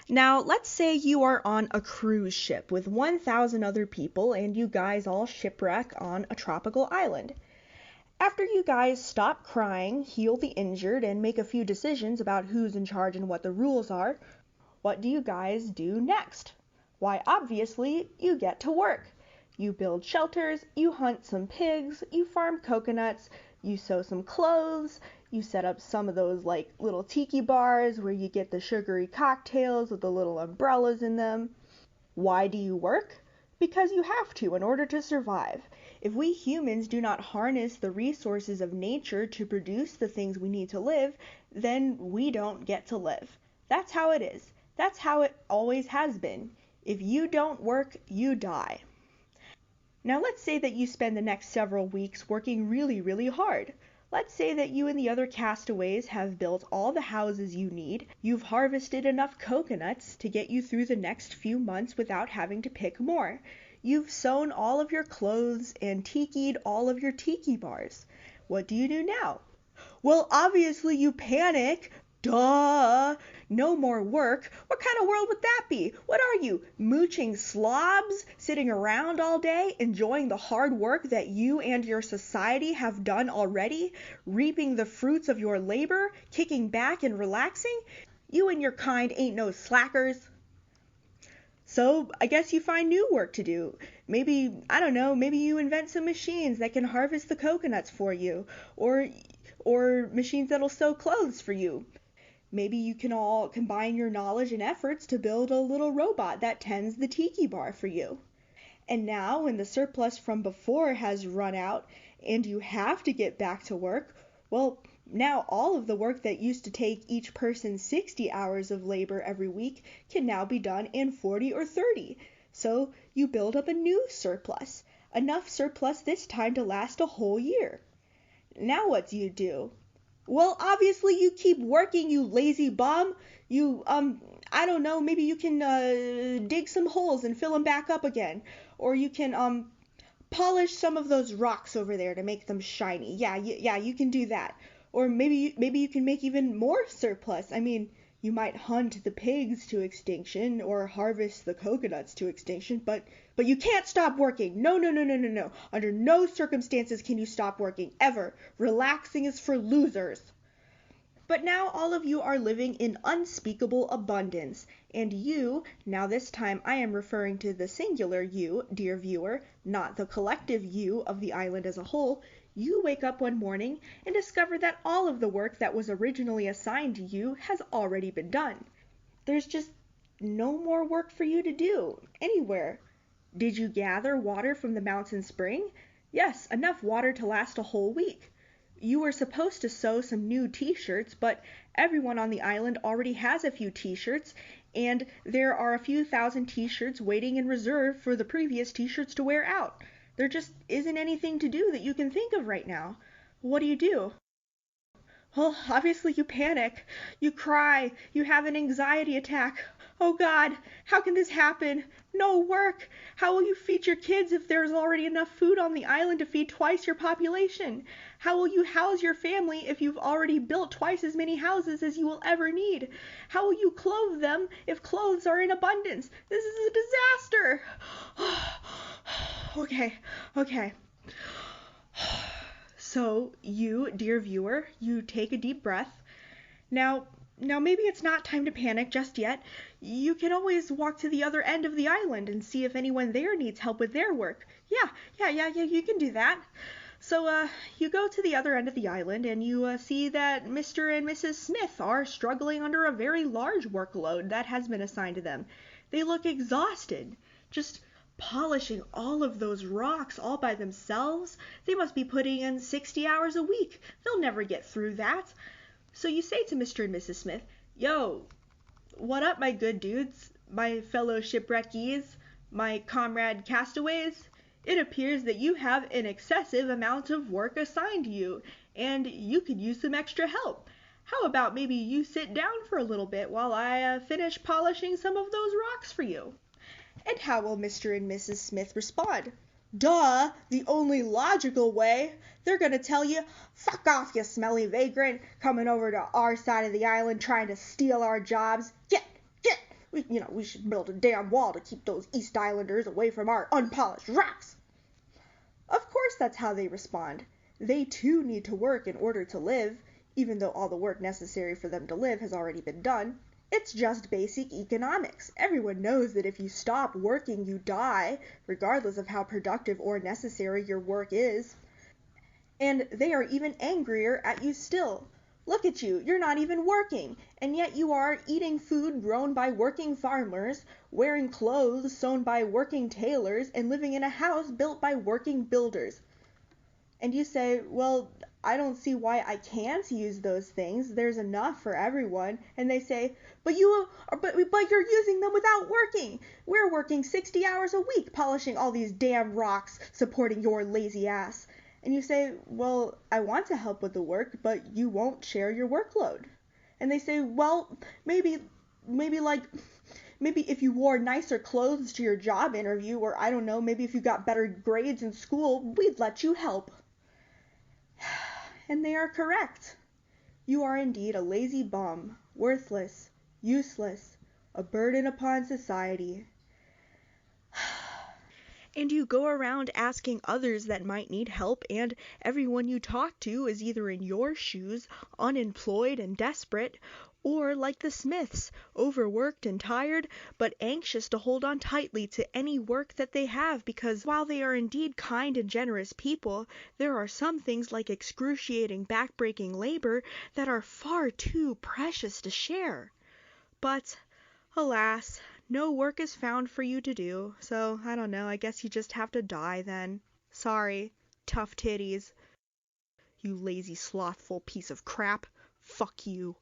Now, let's say you are on a cruise ship with 1,000 other people and you guys all shipwreck on a tropical island. After you guys stop crying, heal the injured, and make a few decisions about who's in charge and what the rules are, what do you guys do next? Why, obviously, you get to work. You build shelters, you hunt some pigs, you farm coconuts, you sew some clothes, you set up some of those like little tiki bars where you get the sugary cocktails with the little umbrellas in them. Why do you work? Because you have to in order to survive. If we humans do not harness the resources of nature to produce the things we need to live, then we don't get to live. That's how it is. That's how it always has been. If you don't work, you die. Now let's say that you spend the next several weeks working really, really hard. Let's say that you and the other castaways have built all the houses you need. You've harvested enough coconuts to get you through the next few months without having to pick more. You've sewn all of your clothes and tikied all of your tiki bars. What do you do now? Well, obviously you panic. Duh! No more work? What kind of world would that be? What are you, mooching slobs, sitting around all day, enjoying the hard work that you and your society have done already, reaping the fruits of your labor, kicking back and relaxing? You and your kind ain't no slackers. So I guess you find new work to do. Maybe, I don't know, maybe you invent some machines that can harvest the coconuts for you, or machines that'll sew clothes for you. Maybe you can all combine your knowledge and efforts to build a little robot that tends the tiki bar for you. And now, when the surplus from before has run out and you have to get back to work, well, now all of the work that used to take each person 60 hours of labor every week can now be done in 40 or 30. So you build up a new surplus, enough surplus this time to last a whole year. Now what do? Well, obviously you keep working, you lazy bum. You, I don't know, maybe you can dig some holes and fill them back up again. Or you can polish some of those rocks over there to make them shiny. Yeah, you can do that. Or maybe you can make even more surplus. I mean, you might hunt the pigs to extinction or harvest the coconuts to extinction, but you can't stop working. No. Under no circumstances can you stop working, ever. Relaxing is for losers. But now all of you are living in unspeakable abundance, and you, now this time I am referring to the singular you, dear viewer, not the collective you of the island as a whole, you wake up one morning and discover that all of the work that was originally assigned to you has already been done. There's just no more work for you to do, anywhere. Did you gather water from the mountain spring? Yes, enough water to last a whole week. You were supposed to sew some new t-shirts, but everyone on the island already has a few t-shirts, and there are a few thousand t-shirts waiting in reserve for the previous t-shirts to wear out. There just isn't anything to do that you can think of right now. What do? Well, obviously you panic. You cry. You have an anxiety attack. Oh God, how can this happen? No work. How will you feed your kids if there's already enough food on the island to feed twice your population? How will you house your family if you've already built twice as many houses as you will ever need? How will you clothe them if clothes are in abundance? This is a disaster. Okay. So you, dear viewer, you take a deep breath. Now maybe it's not time to panic just yet. You can always walk to the other end of the island and see if anyone there needs help with their work. Yeah, you can do that. So you go to the other end of the island and you see that Mr. and Mrs. Smith are struggling under a very large workload that has been assigned to them. They look exhausted, just polishing all of those rocks all by themselves. They must be putting in 60 hours a week. They'll never get through that. So you say to Mr. and Mrs. Smith, "Yo, what up, my good dudes, my fellow shipwreckies, my comrade castaways? It appears that you have an excessive amount of work assigned to you, and you could use some extra help. How about maybe you sit down for a little bit while I finish polishing some of those rocks for you?" And how will Mr. and Mrs. Smith respond? Duh, the only logical way. They're gonna tell you, "Fuck off, you smelly vagrant, coming over to our side of the island trying to steal our jobs. Get, We should build a damn wall to keep those East Islanders away from our unpolished rocks. Of course that's how they respond. They too need to work in order to live, even though all the work necessary for them to live has already been done. It's just basic economics. Everyone knows that if you stop working, you die, regardless of how productive or necessary your work is. And they are even angrier at you still. Look at you, you're not even working, and yet you are eating food grown by working farmers, wearing clothes sewn by working tailors, and living in a house built by working builders. And you say, well, I don't see why I can't use those things. There's enough for everyone. And they say, but you're using them without working. We're working 60 hours a week polishing all these damn rocks, supporting your lazy ass. And you say, well, I want to help with the work, but you won't share your workload. And they say, well, maybe if you wore nicer clothes to your job interview, or I don't know, maybe if you got better grades in school, we'd let you help. And they are correct. You are indeed a lazy bum, worthless, useless, a burden upon society. And you go around asking others that might need help, and everyone you talk to is either in your shoes, unemployed and desperate, or like the Smiths, overworked and tired, but anxious to hold on tightly to any work that they have, because while they are indeed kind and generous people, there are some things like excruciating, backbreaking labor that are far too precious to share. But, alas, no work is found for you to do, so I don't know, I guess you just have to die then. Sorry, tough titties. You lazy, slothful piece of crap. Fuck you.